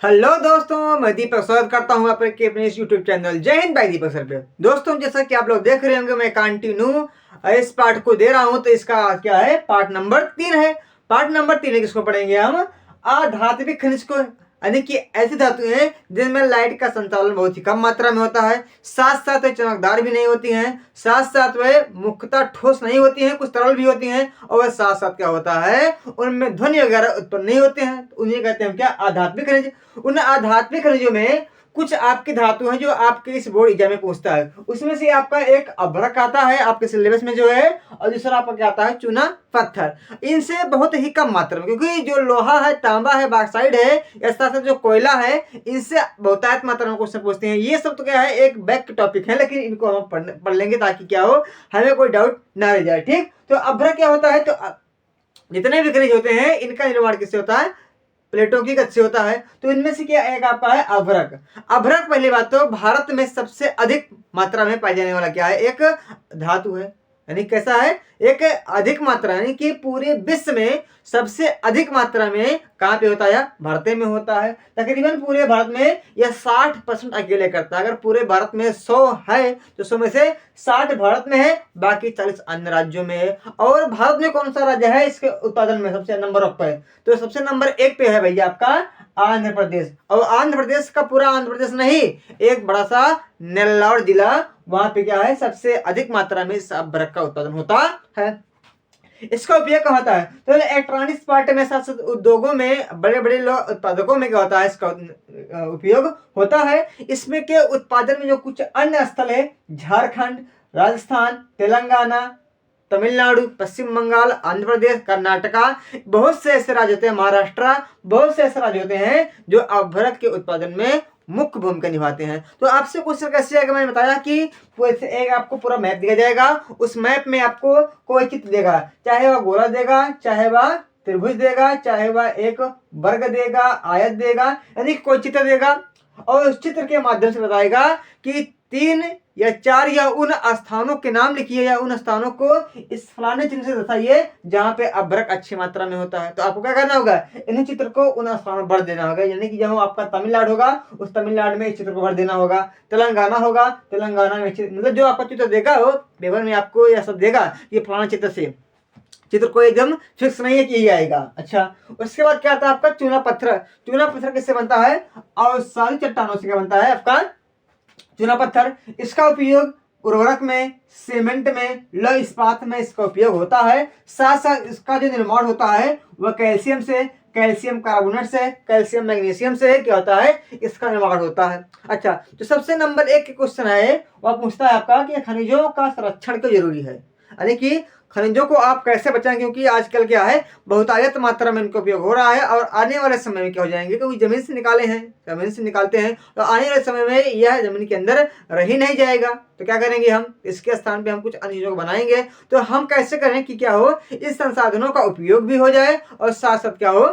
Hello दोस्तों, मैं दीपक स्वागत करता हूँ आपके अपने इस यूट्यूब चैनल जय हिंद भाई दीपक सर पे। दोस्तों, जैसा कि आप लोग देख रहे होंगे, मैं कंटिन्यू इस पार्ट को दे रहा हूँ। तो इसका क्या है, पार्ट नंबर 3 है। पार्ट नंबर 3 है, किसको पढ़ेंगे हम? अधात्विक खनिज को, यानी कि ऐसी धातु हैं जिनमें लाइट का संचालन बहुत ही कम मात्रा में होता है, साथ साथ वे चमकदार भी नहीं होती हैं, साथ साथ वे मुख्यतः ठोस नहीं होती हैं, कुछ तरल भी होती हैं, और वह साथ साथ क्या होता है, उनमें ध्वनि वगैरह उत्पन्न नहीं होते हैं। तो उन्हें कहते हैं क्या? आध्यात्मिक खनिज। उन आध्यात्मिक खनिजों में कुछ आपकी धातु हैं जो आपके इस बोर्ड एग्जाम में पूछता है। उसमें से आपका एक अभ्रक आता है आपके सिलेबस में जो है, और दूसरा आपका क्या आता है? चूना पत्थर। इनसे बहुत ही कम मात्रा में, क्योंकि जो लोहा है, तांबा है, बॉक्साइड है, या साथ साथ जो कोयला है, इनसे बहुतायत मात्रा में क्वेश्चन पूछते हैं। ये सब तो क्या है, एक बैक टॉपिक है, लेकिन इनको हम पढ़ लेंगे ताकि क्या हो, हमें कोई डाउट ना रह जाए। ठीक, तो अभ्रक क्या होता है? तो जितने भी खनिज होते हैं इनका निर्माण किससे होता है? प्लेटों की गति से होता है। तो इनमें से क्या एक आपका है अभ्रक। अभ्रक पहली बात तो भारत में सबसे अधिक मात्रा में पाई जाने वाला क्या है? एक धातु है। यानी कैसा है? एक अधिक मात्रा, यानी कि पूरे विश्व में सबसे अधिक मात्रा में कहां पे होता है? भारत में होता है। तकरीबन पूरे भारत में यह 60% अकेले करता है। अगर पूरे भारत में 100 है तो 100 में से 60 भारत में है, बाकी 40 अन्य राज्यों में है। और भारत में कौन सा राज्य है इसके उत्पादन में सबसे नंबर 1 पे? तो सबसे नंबर 1 पे है भैया आपका आंध्र प्रदेश। और आंध्र प्रदेश का पूरा आंध्र प्रदेश नहीं, एक बड़ा सा नेल्लौर जिला, वहां पे क्या है, सबसे अधिक मात्रा में इस अभ्रक का उत्पादन होता है। इसका उपयोग क्या होता है? तो इलेक्ट्रॉनिक्स पार्ट में, साथ साथ उद्योगों में, बड़े बड़े उत्पादकों में क्या होता है, इसका उपयोग होता है। इसमें के उत्पादन में जो कुछ अन्य स्थल है, झारखंड, राजस्थान, तेलंगाना, तमिलनाडु, पश्चिम बंगाल, आंध्र प्रदेश, कर्नाटका, बहुत से ऐसे राज्य होते हैं, महाराष्ट्र, बहुत से ऐसे राज्य होते हैं जो अभ्रक के उत्पादन में मुख्य भूमिका निभाते हैं। तो आपसे क्वेश्चन कैसे आएगा? मैंने बताया कि एक आपको पूरा मैप दिया जाएगा, उस मैप में आपको कोई चित्र देगा, चाहे वह गोला देगा, चाहे वह त्रिभुज देगा, चाहे वह एक वर्ग देगा, आयत देगा, यानी कोई चित्र देगा, और उस चित्र के माध्यम से बताएगा कि 3 या 4 या उन स्थानों के नाम लिखिए, या उन स्थानों को इस फलाने चिन्ह से दर्शाइए जहां पे अभ्रक अच्छी मात्रा में होता है। तो आपको क्या करना होगा? इन चित्र को उन स्थानों में भर देना होगा। यानी कि जहां आपका तमिलनाडु होगा, उस तमिलनाडु में इस चित्र को भर देना होगा। तेलंगाना होगा, तेलंगाना में मतलब जो आपका चित्र देगा वो पेपर में आपको यह सब देगा, ये फलाना चित्र से। चित्र को एकदम फिक्स नहीं है कि यही आएगा। अच्छा, उसके बाद क्या आता है आपका? चूना पत्थर। चूना पत्थर किससे बनता है? और सारी चट्टानों से क्या बनता है आपका? चूना पत्थर। इसका उपयोग उर्वरक में, सीमेंट में, लौह इस्पात में इसका उपयोग होता है। साथ साथ इसका जो निर्माण होता है वह कैल्शियम से, कैल्शियम कार्बोनेट से, कैल्शियम मैग्नीशियम से क्या होता है? इसका निर्माण होता है। अच्छा, तो सबसे नंबर 1 के क्वेश्चन है, वह पूछता है आपका कि खनिजों का संरक्षण क्यों जरूरी है, यानी कि खनिजों को आप कैसे बचाएं, क्योंकि आजकल क्या है, बहुतायत मात्रा में इनका उपयोग हो रहा है, और आने वाले समय में क्या हो जाएंगे, क्योंकि जमीन से निकाले हैं, जमीन से निकालते हैं, तो आने वाले समय में यह जमीन के अंदर रह ही नहीं जाएगा। तो क्या करेंगे हम? इसके स्थान पे हम कुछ अन्य चीजों को बनाएंगे। तो हम कैसे करें कि क्या हो, इस संसाधनों का उपयोग भी हो जाए, और साथ साथ क्या हो,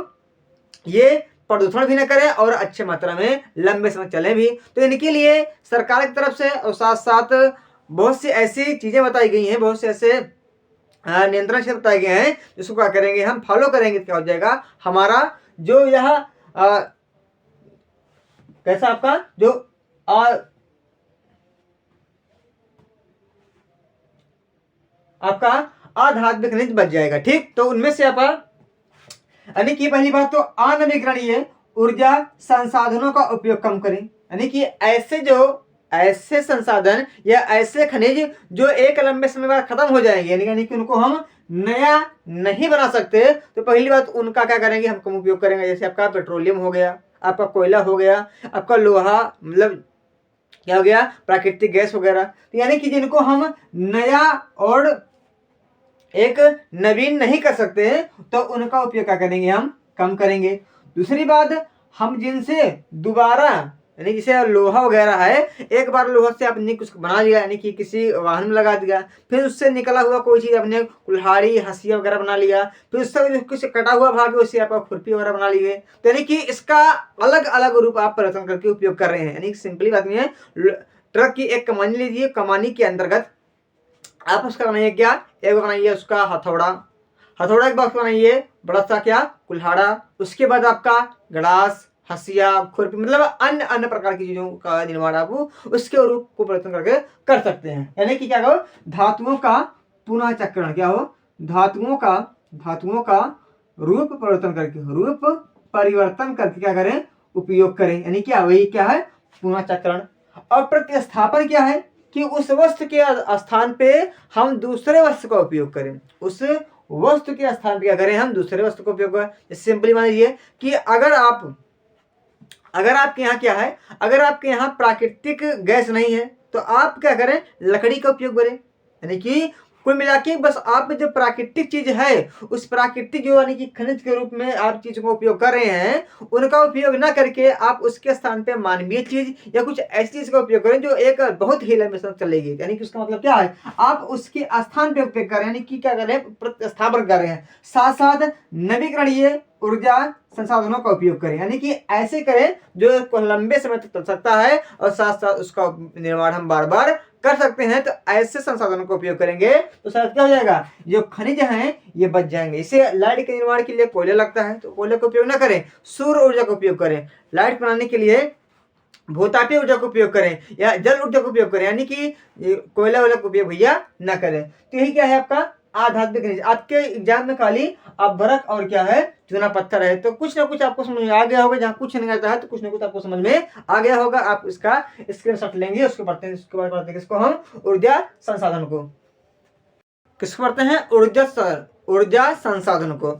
ये प्रदूषण भी न करे, और अच्छे मात्रा में लंबे समय चले भी। तो इनके लिए सरकार की तरफ से और साथ साथ बहुत सी ऐसी चीजें बताई गई हैं, बहुत से ऐसे नियंत्रण क्षेत्र बताए गए हैं, जिसको क्या करेंगे हम, फॉलो करेंगे, क्या हो जाएगा हमारा जो यह कैसा आपका जो आपका आध्यात्मिक खनिज बच जाएगा। ठीक, तो उनमें से आपका, यानी कि पहली बात तो अनवीकरणीय ऊर्जा संसाधनों का उपयोग कम करें। यानी कि ऐसे संसाधन या ऐसे खनिज जो एक लंबे समय बाद खत्म हो जाएंगे, यानी कि उनको हम नया नहीं बना सकते, तो पहली बात उनका क्या करेंगे, हम कम उपयोग करेंगे। जैसे आपका पेट्रोलियम हो गया, आपका कोयला हो गया, आपका लोहा, मतलब क्या हो गया, प्राकृतिक गैस वगैरह। तो यानी कि जिनको हम नया और एक नवीन नहीं कर सकते, तो उनका उपयोग क्या करेंगे, हम कम करेंगे। दूसरी बात, हम जिनसे दोबारा, यानी जैसे लोहा वगैरह है, एक बार लोहा से आपने कुछ बना लिया, यानी कि किसी वाहन में लगा दिया, फिर उससे निकला हुआ कोई चीज आपने कुल्हाड़ी, हंसिया वगैरह बना लिया, फिर उससे कुछ कटा हुआ भाग उससे आप खुरपी वगैरह बना लिए। तो यानी कि इसका अलग अलग रूप आप परिवर्तन करके उपयोग कर रहे हैं। यानी सिंपली बात नहीं है, ट्रक की एक कमानी लीजिए, कमानी के अंतर्गत आप उसका बनाइए क्या, एक बनाइए उसका हथौड़ा, हथौड़ा एक बॉक्स बनाइए, बड़ा सा क्या, कुल्हाड़ा, उसके बाद आपका गड़ास, हसिया, खुरपी, मतलब अन्य अन्य प्रकार की चीजों का निर्माण आप उसके रूप को परिवर्तन करके कर सकते हैं। यानी कि क्या कहो, धातुओं का पुनः चक्रण, क्या हो, धातुओं का रूप परिवर्तन करके क्या करें, उपयोग करें। यानी क्या, वही क्या है, पुनः चक्रण। और प्रतिस्थापन क्या है कि उस वस्तु के स्थान पे हम दूसरे वस्तु का उपयोग करें, उस वस्तु के स्थान पे क्या करें, हम दूसरे वस्तु का उपयोग करें। सिंपली मान लीजिए कि अगर आपके यहाँ क्या है, अगर आपके यहाँ प्राकृतिक गैस नहीं है तो आप क्या करें, लकड़ी का उपयोग करें। यानी कि कुल मिला के बस आप जो प्राकृतिक चीज है, उस प्राकृतिक जो यानी कि खनिज के रूप में आप चीजों का उपयोग कर रहे हैं, उनका उपयोग ना करके आप उसके स्थान पे मानवीय चीज या कुछ ऐसी चीज का उपयोग करें जो एक बहुत ही लंबे समय चलेगी। यानी कि उसका मतलब क्या है, आप उसके स्थान पे उपयोग कर रहे हैं, यानी कि क्या कर रहे हैं, प्रतिस्थापन कर रहे हैं। साथ साथ नवीकरणीय ऊर्जा संसाधनों का उपयोग करें, यानी कि ऐसे करें जो लंबे समय तक चल सकता है और साथ साथ उसका निर्माण हम बार बार कर सकते हैं। तो ऐसे संसाधनों का उपयोग करेंगे तो शायद क्या हो जाएगा, जो खनिज हैं ये बच जाएंगे। इसे लाइट के निर्माण के लिए कोयला लगता है तो कोयले का उपयोग ना करें, सौर ऊर्जा का उपयोग करें। लाइट बनाने के लिए भूतापीय ऊर्जा का उपयोग करें या जल ऊर्जा का उपयोग करें, यानी कि कोयला वाला का उपयोग भैया ना करें। तो यही क्या है आपका आध्यात्मिक खनिज। आपके एग्जाम में खाली अभ्रक और क्या है, चूना पत्थर है, तो कुछ ना कुछ आपको समझ में आ गया होगा। जहाँ कुछ नहीं आता है तो कुछ ना कुछ आपको समझ में आ गया होगा। आप इसका स्क्रीनशॉट लेंगे, उसको पढ़ते हैं, उसके बाद पढ़ते हैं किसको, हम ऊर्जा संसाधन को। किसको पढ़ते हैं, ऊर्जा संसाधन को।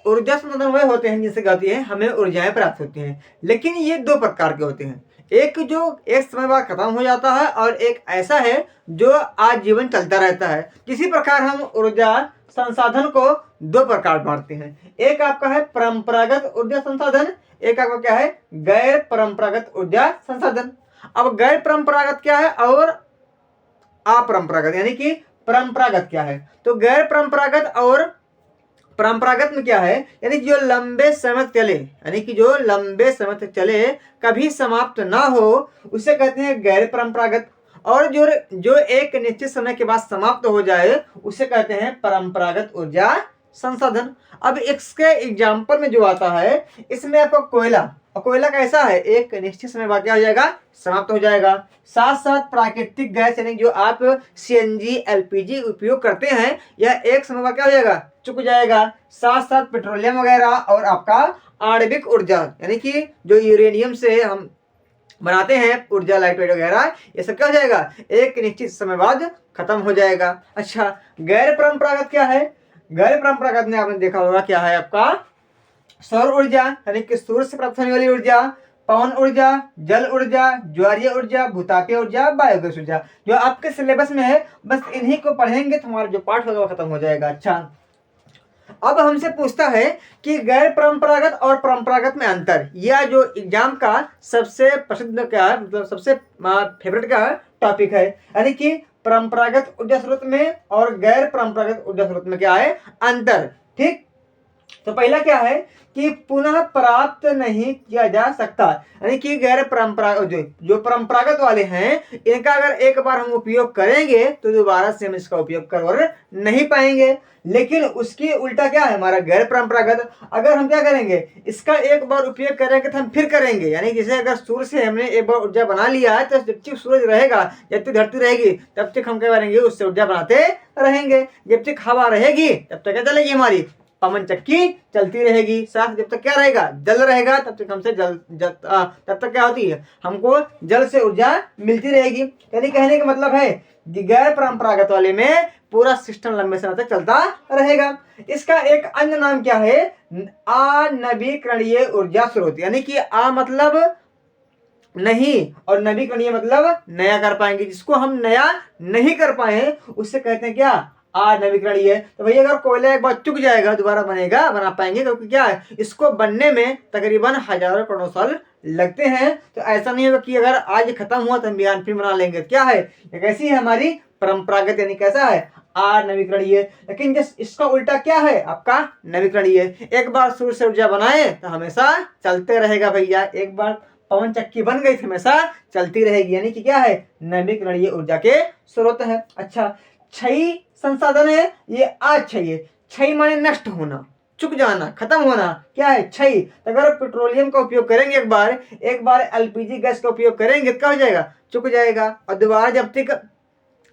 ऊर्जा संसाधन वह होते हैं जिनसे कहती है हमें ऊर्जाएं प्राप्त होती हैं, लेकिन ये दो प्रकार के होते हैं। एक जो एक समय बाद खत्म हो जाता है और एक ऐसा है जो आजीवन चलता रहता है। किसी प्रकार हम ऊर्जा संसाधन को दो प्रकार बांटते हैं। एक आपका है परंपरागत ऊर्जा संसाधन, एक आपका क्या है, गैर परंपरागत ऊर्जा संसाधन। अब गैर परंपरागत क्या है और अपरंपरागत, यानी कि परंपरागत क्या है। तो गैर परंपरागत और परंपरागत में क्या है, यानी जो लंबे समय तक चले, यानी कि जो लंबे समय तक चले, कभी समाप्त ना हो, उसे कहते हैं गैर परंपरागत। और जो एक निश्चित समय के बाद समाप्त हो जाए उसे कहते हैं परंपरागत ऊर्जा संसाधन। अब इसके एग्जाम्पल में जो आता है, इसमें आपको कोयला कैसा है, एक निश्चित समय बाद क्या हो जाएगा, समाप्त हो जाएगा। साथ साथ प्राकृतिक गैस, यानी जो आप सीएनजी एलपीजी उपयोग करते हैं, यह एक समय बाद क्या हो जाएगा, चुक जाएगा। साथ साथ पेट्रोलियम वगैरह और आपका आणविक ऊर्जा, यानी कि जो यूरेनियम से हम बनाते हैं ऊर्जा, लाइट वेट वगैरह, ये सब क्या हो जाएगा, एक निश्चित समय बाद खत्म हो जाएगा। अच्छा, गैर परंपरागत क्या है, गैर परंपरागत में आपने देखा होगा क्या है आपका, सौर ऊर्जा, यानी कि सूर्य से प्राप्त होने वाली ऊर्जा, पवन ऊर्जा, जल ऊर्जा, ज्वारीय ऊर्जा, भूतापीय ऊर्जा, बायोगैस ऊर्जा। जो आपके सिलेबस में है, बस इन्हीं को पढ़ेंगे तो हमारा जो पाठ होगा वो खत्म हो जाएगा। अच्छा, अब हमसे पूछता है कि गैर परंपरागत और परंपरागत में अंतर। यह जो एग्जाम का सबसे पसंद का, मतलब सबसे फेवरेट का टॉपिक है, यानी कि परंपरागत ऊर्जा स्रोत में और गैर परंपरागत ऊर्जा स्रोत में क्या है अंतर। ठीक, तो पहला क्या है कि पुनः प्राप्त नहीं किया जा सकता, यानी कि गैर परंपरागत जो परंपरागत वाले हैं, इनका अगर एक बार हम उपयोग करेंगे तो दोबारा से हम इसका उपयोग कर नहीं पाएंगे। लेकिन उसकी उल्टा क्या है, हमारा गैर परंपरागत, अगर हम क्या करेंगे, इसका एक बार उपयोग करेंगे तो हम फिर करेंगे। यानी जैसे अगर सूर्य से हमने एक बार ऊर्जा बना लिया है, तो जब तक सूरज रहेगा, जब तक धरती रहेगी, तब तक हम क्या करेंगे, उससे ऊर्जा बनाते रहेंगे। जब तक हवा रहेगी तब तक क्या चलेगी, हमारी पवन चक्की चलती रहेगी। साथ जब तक क्या रहेगा, जल रहेगा, तब तक हमसे तब तक क्या होती है, हमको जल से ऊर्जा मिलती रहेगी। यानी कहने का मतलब है कि गैर परंपरागत वाले में पूरा सिस्टम लंबे समय तक चलता रहेगा। इसका एक अन्य नाम क्या है, अनवीकरणीय ऊर्जा स्रोत, यानी कि आ मतलब नहीं और नवीकरणीय मतलब नया कर पाएंगे। जिसको हम नया नहीं कर पाए उससे कहते हैं क्या, अनवीकरणीय। तो भैया अगर कोयला एक बार चुक जाएगा दोबारा बना पाएंगे, क्योंकि क्या है, इसको बनने में तकरीबन हजारों करोड़ों साल लगते हैं। तो ऐसा नहीं होगा कि अगर आज खत्म हुआ तो हम बिहान फिर बना लेंगे। क्या है, कैसी है हमारी परंपरागत, यानी कैसा है, अनवीकरणीय। लेकिन जिस इसका उल्टा क्या है आपका, नवीकरणीय। एक बार सूर्य से ऊर्जा बनाए तो हमेशा चलते रहेगा भैया। एक बार पवन चक्की बन गई तो हमेशा चलती रहेगी, यानी कि क्या है, नवीकरणीय ऊर्जा के स्रोत है। अच्छा, क्षयी संसाधन है, ये अक्षयी। क्षयी माने नष्ट होना, चुक जाना, खत्म होना, क्या है, क्षय। तो अगर पेट्रोलियम का उपयोग करेंगे एक बार एलपीजी गैस का उपयोग करेंगे तो क्या हो जाएगा, चुक जाएगा, और दोबारा जब तक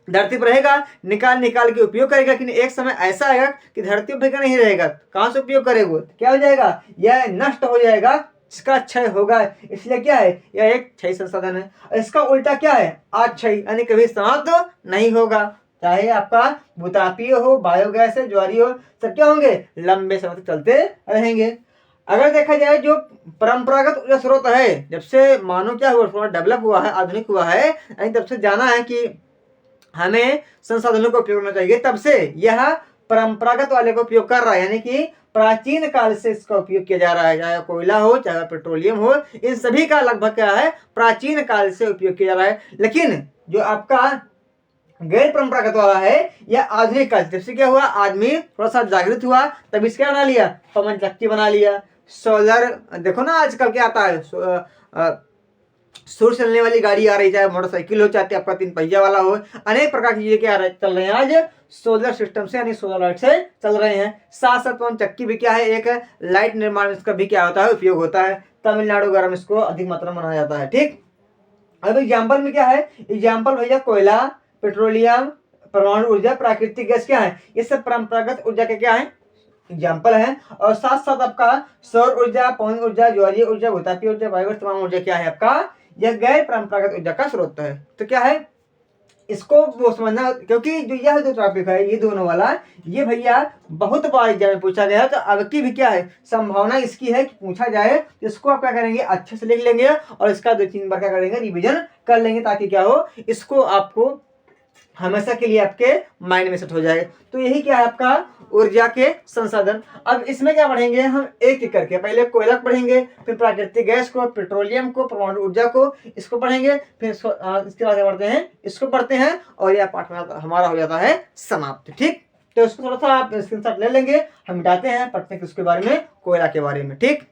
धरती पर रहेगा निकाल निकाल के उपयोग करेगा, लेकिन एक समय ऐसा आएगा कि धरती पर नहीं रहेगा, कहां से उपयोग करेगा, क्या हो जाएगा, यह नष्ट हो जाएगा, इसका क्षय होगा। इसलिए क्या है, यह एक क्षय संसाधन है। इसका उल्टा क्या है, अक्षय, यानी कभी समाप्त नहीं होगा। चाहे आपका भूतापीय हो, बायोगैस है, ज्वारी हो, सब क्या होंगे, लंबे समय तक चलते रहेंगे। अगर देखा जाए जो परंपरागत ऊर्जा स्रोत है, जब से मानव क्या हुआ, थोड़ा डेवलप हुआ है, आधुनिक हुआ है, तब से जाना है कि हमें संसाधनों का उपयोग करना चाहिए, तब से यह परंपरागत वाले का उपयोग कर रहा है, यानी कि प्राचीन काल से इसका उपयोग किया जा रहा है। चाहे कोयला हो, चाहे पेट्रोलियम हो, इन सभी का लगभग क्या है, प्राचीन काल से उपयोग किया जा रहा है। लेकिन जो आपका गैर परंपरागत वाला है, यह आधुनिक काल, जब से क्या हुआ, आदमी थोड़ा सा जागृत हुआ, तब इसका बना लिया, पवन चक्की बना लिया, सोलर, देखो ना आजकल क्या आता है, सूर्य चलने वाली गाड़ी आ रही, चाहे मोटरसाइकिल हो, चाहे आपका 3 पहिया वाला हो, अनेक प्रकार की चीजें क्या चल रहे हैं आज सोलर सिस्टम से, यानी सोलर लाइट से चल रहे हैं। साथ साथ पवन चक्की भी क्या है, एक लाइट निर्माण में इसका भी क्या होता है, उपयोग होता है। तमिलनाडु वगैरह में इसको अधिक मात्रा में मनाया जाता है। ठीक, अब एग्जाम्पल में क्या है, एग्जाम्पल भैया कोयला, पेट्रोलियम, परमाणु ऊर्जा, प्राकृतिक गैस क्या है, ये सब परंपरागत ऊर्जा के क्या है, एग्जाम्पल है। और साथ साथ आपका सौर ऊर्जा, पवन ऊर्जा, ज्वारीय ऊर्जा, भूतापीय ऊर्जा, बायोगैस, तमाम ऊर्जा क्या है आपका, यह गैर परंपरागत ऊर्जा का स्रोत है। तो क्या है, इसको वो समझना, क्योंकि जो यह जो टॉपिक है, ये दोनों वाला, ये भैया बहुत बार एग्जाम में पूछा गया है। तो अब की भी क्या है, संभावना इसकी है कि पूछा जाए, तो इसको आप क्या करेंगे, अच्छे से लिख लेंगे और इसका 2-3 बार क्या करेंगे, रिविजन कर लेंगे, ताकि क्या हो, इसको आपको हमेशा के लिए आपके माइंड में सेट हो जाए। तो यही क्या है आपका ऊर्जा के संसाधन। अब इसमें क्या पढ़ेंगे हम, एक एक करके, पहले कोयला पढ़ेंगे, फिर प्राकृतिक गैस को, पेट्रोलियम को, परमाणु ऊर्जा को, इसको पढ़ेंगे, फिर इसके बाद बढ़ते हैं, इसको पढ़ते हैं, और यह पाठ हमारा हो जाता है समाप्त। ठीक, तो इसको थोड़ा सा आप स्क्रीनशॉट ले लेंगे, हम मिटाते हैं, पढ़ते हैं किसके बारे में, कोयला के बारे में। ठीक,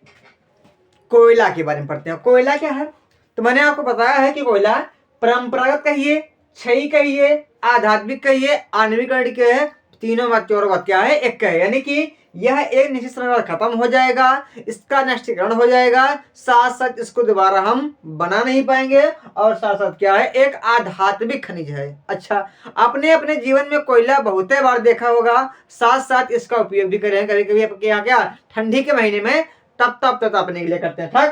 कोयला के बारे में पढ़ते हैं। कोयला क्या है, तो मैंने आपको बताया है कि कोयला परंपरागत कहिए, क्षयी कहिए, आध्यात्मिक कहिए, आणविक कहिए, तीनों बात चौरों बात क्या है, एक का है, यानी कि यह एक निश्चित समय बाद खत्म हो जाएगा, इसका नष्टीकरण हो जाएगा, साथ साथ इसको दोबारा हम बना नहीं पाएंगे, और साथ साथ क्या है, एक आध्यात्मिक खनिज है। अच्छा, आपने अपने जीवन में कोयला बहुत बार देखा होगा, साथ साथ इसका उपयोग भी करें, कभी कभी आपके यहाँ क्या ठंडी के महीने में तप तप तापने के लिए करते हैं।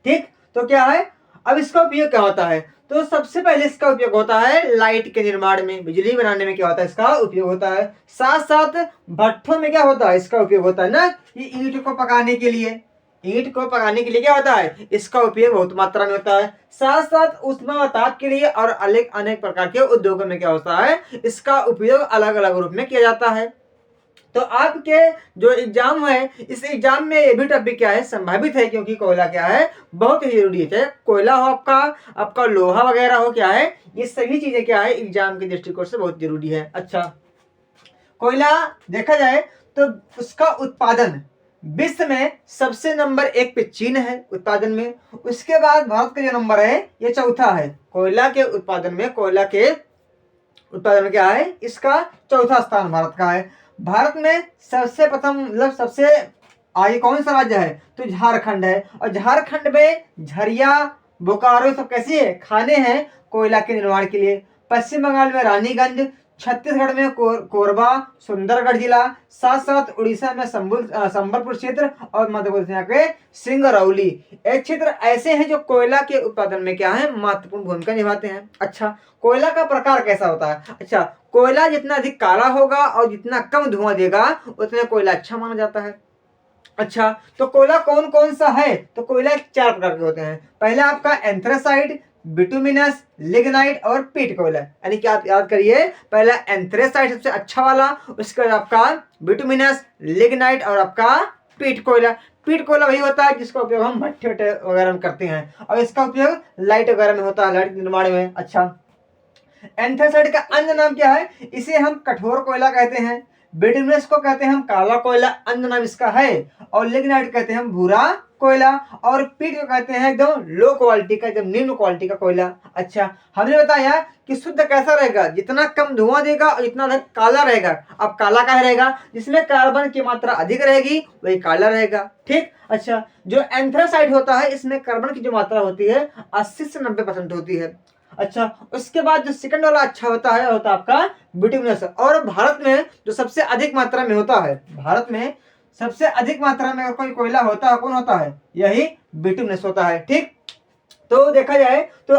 ठीक, तो क्या है, अब इसका उपयोग क्या होता है, तो सबसे पहले इसका उपयोग होता है लाइट के निर्माण में, बिजली बनाने में क्या होता है, इसका उपयोग होता है। साथ साथ भट्ठों में क्या होता है, इसका उपयोग होता है ना, ये ईंट को पकाने के लिए, ईंट को पकाने के लिए क्या होता है, इसका उपयोग बहुत मात्रा में होता है। साथ साथ ऊष्मा ताप के लिए और अनेक प्रकार के उद्योगों में क्या होता है, इसका उपयोग अलग अलग रूप में किया जाता है। तो आपके जो एग्जाम है, इस एग्जाम में ये भी टॉपिक क्या है, संभावित है, क्योंकि कोयला क्या है, बहुत ही जरूरी है। कोयला हो आपका लोहा वगैरह हो, क्या है, ये सभी चीजें क्या है, एग्जाम के दृष्टिकोण से बहुत जरूरी है। अच्छा, कोयला देखा जाए तो उसका उत्पादन विश्व में सबसे नंबर 1 पे चीन है उत्पादन में, उसके बाद भारत का जो नंबर है, ये चौथा है कोयला के उत्पादन में। कोयला के उत्पादन में क्या है, इसका चौथा स्थान भारत का है। भारत में सबसे प्रथम, मतलब सबसे आगे कौन सा राज्य है, तो झारखंड है, और झारखंड में झरिया, बोकारो सब कैसी है, खाने हैं कोयला के निर्माण के लिए। पश्चिम बंगाल में रानीगंज, छत्तीसगढ़ में कोरबा, सुंदरगढ़ जिला, साथ साथ उड़ीसा में संबलपुर क्षेत्र, और मध्य प्रदेश में के सिंगरौली। ये क्षेत्र ऐसे हैं जो कोयला के उत्पादन में क्या है, महत्वपूर्ण भूमिका निभाते हैं। अच्छा, कोयला का प्रकार कैसा होता है, अच्छा, कोयला जितना अधिक काला होगा और जितना कम धुआं देगा, उतना कोयला अच्छा माना जाता है। अच्छा, तो कोयला कौन कौन सा है, तो कोयला 4 प्रकार के होते हैं। पहला आपका एंथ्रेसाइट, बिटुमिनस, लिग्नाइट और पीट कोयला, यानी कि आप याद करिए, पहला एंथ्रेसाइट सबसे अच्छा वाला, उसके बाद आपका बिटुमिनस, लिग्नाइट और आपका पीट कोयला। पीट कोयला वही होता है जिसका उपयोग हम भट्ठे वगैरह में करते हैं, और इसका उपयोग लाइट वगैरह में होता है, लाइट निर्माण में। अच्छा, एंथ्रेसाइट का अन्य नाम क्या है, इसे हम कठोर कोयला कहते हैं, बिटुमिनस को कहते हैं हम काला कोयला, अन्य नाम इसका है, और लिग्नाइट कहते हैं हम भूरा कोयला, और पीट को कहते हैं एकदम लो क्वालिटी का, एकदम निम्न क्वालिटी का कोयला। अच्छा, हमने बताया कि शुद्ध कैसा रहेगा, जितना कम धुआं देगा और जितना अधिक काला रहेगा। अब काला क्या रहेगा, जिसमें कार्बन की मात्रा अधिक रहेगी वही काला रहेगा। ठीक। अच्छा, जो एंथ्रासाइड होता है इसमें कार्बन की जो मात्रा होती है 80 से 90% होती है। अच्छा, उसके बाद जो सेकंड वाला अच्छा होता है होता है आपका बिटुमिनस। और भारत में जो सबसे अधिक मात्रा में होता है, भारत में सबसे अधिक मात्रा में अगर कोई कोयला होता है, कौन होता है, यही बिटुमिनस होता है। ठीक। तो देखा जाए तो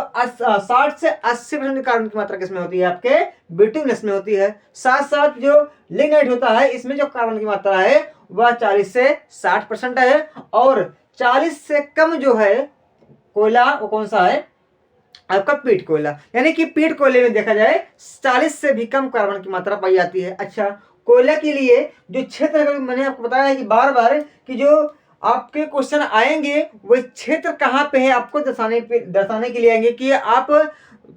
60 से 80% कार्बन की मात्रा किसमें होती है, आपके बिटुमिनस में होती है। साथ साथ जो लिग्नाइट होता है इसमें जो कार्बन की मात्रा है वह 40 से 60% है, और 40 से कम जो है कोयला वो कौन सा है, आपका पीट कोयला। यानी कि पीट कोयले में देखा जाए 40 से भी कम कार्बन की मात्रा पाई जाती है। अच्छा, कोयला के लिए जो क्षेत्र, मैंने आपको बताया है कि बार बार कि जो आपके क्वेश्चन आएंगे वो क्षेत्र कहाँ पे है आपको दर्शाने के लिए आएंगे कि आप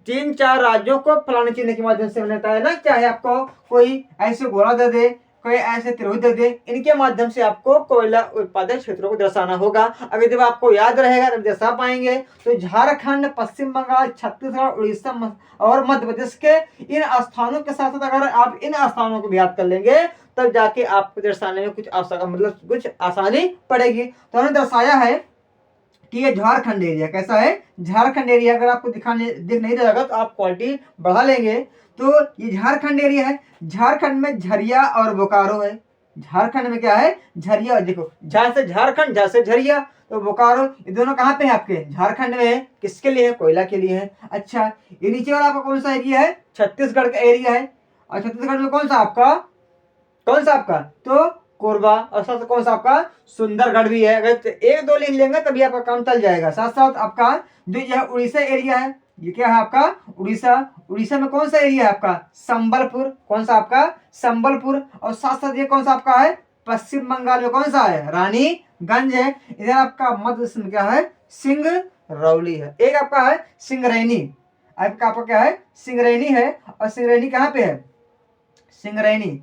3-4 राज्यों को फलाने चिन्ह के माध्यम से बनाता है ना, चाहे आपको कोई ऐसे गोला दे दे, कोई ऐसे त्रिभुज दे दे, इनके माध्यम से आपको कोयला उत्पादक क्षेत्रों को दर्शाना होगा। अगर जब आपको याद रहेगा तब दर्शा पाएंगे। तो झारखंड, पश्चिम बंगाल, छत्तीसगढ़, उड़ीसा और मध्य प्रदेश के इन स्थानों के साथ साथ अगर आप इन स्थानों को भी याद कर लेंगे तब जाके आपको दर्शाने में कुछ कुछ आसानी पड़ेगी। तो हमने दर्शाया है कि ये झारखंड एरिया कैसा है, झारखंड एरिया अगर आपको दिख नहीं रहेगा तो आप क्वालिटी बढ़ा लेंगे। तो ये झारखंड एरिया है, झारखंड में झरिया और बोकारो है। झारखंड में क्या है, झरिया। देखो, झा से झारखंड, झा से झरिया, तो बोकारो, ये दोनों कहाँ पे है, आपके झारखंड में है। किसके लिए है, कोयला के लिए है। अच्छा, ये नीचे वाला आपका कौन सा एरिया है, छत्तीसगढ़ का एरिया है। और छत्तीसगढ़ में कौन सा आपका तो कोरबा, और साथ कौन सा आपका सुंदरगढ़ भी है। अगर एक दो लिख लेंगे तभी आपका काम चल जाएगा। साथ साथ आपका जो यह उड़ीसा एरिया है, ये क्या है आपका उड़ीसा। उड़ीसा में कौन सा एरिया है आपका, संबलपुर। कौन सा आपका, संबलपुर। और साथ साथ ये कौन सा आपका है, पश्चिम बंगाल में कौन सा है, रानीगंज है। इधर आपका मध्य प्रदेश में क्या है, सिंगरौली है। एक आपका है सिंगरैनी, आपका क्या है, सिंगरैनी है। और सिंगरैनी कहाँ पे है, सिंगरैनी।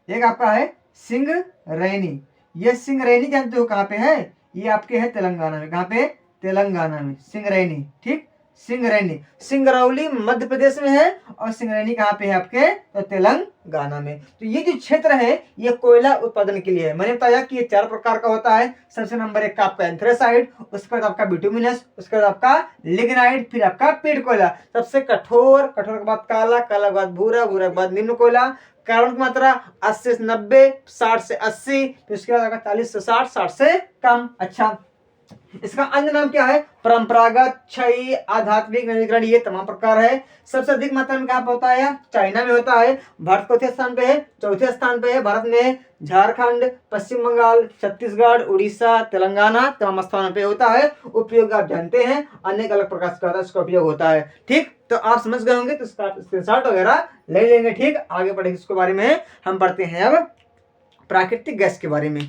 एक आपका है सिंगरैनी। ये सिंगरैनी जानते हो कहाँ पे है, ये आपके है तेलंगाना में। कहाँ पे, तेलंगाना में सिंगरैनी। ठीक, सिंगरैनी, सिंगरौली मध्य प्रदेश में है और सिंगरैनी कहाँ पे है आपके, तो तेलंगाना में। तो ये जो क्षेत्र है ये कोयला उत्पादन के लिए है। मैंने बताया कि ये 4 प्रकार का होता है। सबसे नंबर 1 का आपका एंथ्रेसाइड, उसके बाद आपका बिटुमिनस, उसके बाद आपका लिग्नाइट, फिर आपका पीट कोयला। सबसे कठोर के बाद काला, काला के बाद भूरा, भूरा के बाद निम्न कोयला। कार्बन की मात्रा 80 से 90, 60 से 80, फिर उसके बाद 40 से 60, 60 से कम। अच्छा, इसका अन्य नाम क्या है, परंपरागत, क्षयी, आध्यात्मिक, नवीकरण, ये तमाम प्रकार है। सबसे अधिक मात्रा में कहाँ पे होता है, चाइना में होता है। भारत चौथे स्थान पे है, चौथे स्थान पे है भारत में। झारखंड, पश्चिम बंगाल, छत्तीसगढ़, उड़ीसा, तेलंगाना तमाम स्थानों पे होता है। उपयोग आप जानते हैं, अनेक अलग प्रकार का इसका उपयोग होता है। ठीक, तो आप समझ गए होंगे, तो इसका स्क्रीनशॉट वगैरह ले लेंगे। ठीक, आगे बढ़ेंगे इसके बारे में। हम पढ़ते हैं अब प्राकृतिक गैस के बारे में।